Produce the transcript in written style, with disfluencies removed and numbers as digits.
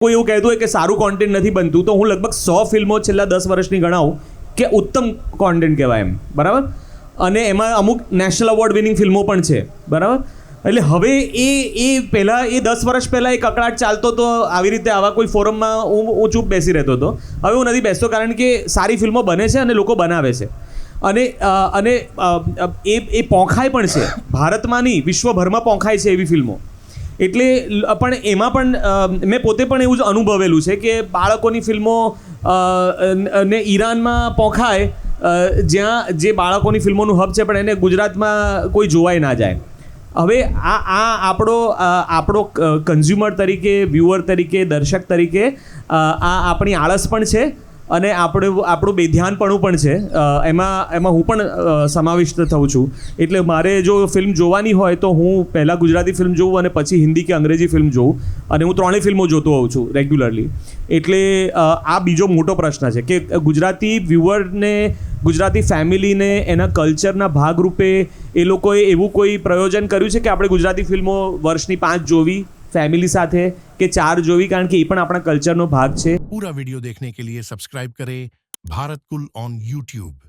કોઈ એવું કહેતું હોય કે સારું કોન્ટેન્ટ નથી બનતું, તો હું લગભગ 100 ફિલ્મો છેલ્લા 10 વર્ષની ગણાવું કે ઉત્તમ કોન્ટેન્ટ કહેવાય એમ, બરાબર. અને એમાં અમુક નેશનલ એવોર્ડ વિનિંગ ફિલ્મો પણ છે, બરાબર. એટલે હવે એ પહેલાં એ 10 વર્ષ પહેલાં એ કકળાટ ચાલતો તો આવી રીતે આવા કોઈ ફોરમમાં હું ચૂપ બેસી રહેતો હતો. હવે હું નથી બેસતો, કારણ કે સારી ફિલ્મો બને છે અને લોકો બનાવે છે. અને એ પોંખાય પણ છે, ભારતમાં નહીં વિશ્વભરમાં પોંખાય છે એવી ફિલ્મો. એટલે પણ એમાં પણ મેં પોતે પણ એવું જ અનુભવેલું છે કે બાળકોની ફિલ્મો ને ઈરાનમાં પોંખાય, જ્યાં જે બાળકોની ફિલ્મોનું હબ છે, પણ એને ગુજરાતમાં કોઈ જોવાય ના જાય. હવે આ આપણો કન્ઝ્યુમર તરીકે, વ્યુઅર તરીકે, દર્શક તરીકે આ આપણી આળસ પણ છે અને આપણું બેધ્યાનપણું પણ છે. એમાં હું પણ સમાવિષ્ટ થઉં છું. એટલે મારે જો ફિલ્મ જોવાની હોય તો હું પહેલાં ગુજરાતી ફિલ્મ જોઉં અને પછી હિન્દી કે અંગ્રેજી ફિલ્મ જોઉં, અને હું 3 ફિલ્મો જોતો હોઉં છું રેગ્યુલરલી. એટલે આ બીજો મોટો પ્રશ્ન છે કે ગુજરાતી વ્યુઅરને, ગુજરાતી ફેમિલીને એના કલ્ચરના ભાગરૂપે એ લોકોએ એવું કોઈ પ્રયોજન કર્યું છે કે આપણે ગુજરાતી ફિલ્મો વર્ષની 5 જોવી फैमिली साथे के 4 जोवी, कारण कि ये पण अपना कल्चर नो भाग छे. पूरा वीडियो देखने के लिए सब्सक्राइब करें भारत कुल ऑन YouTube.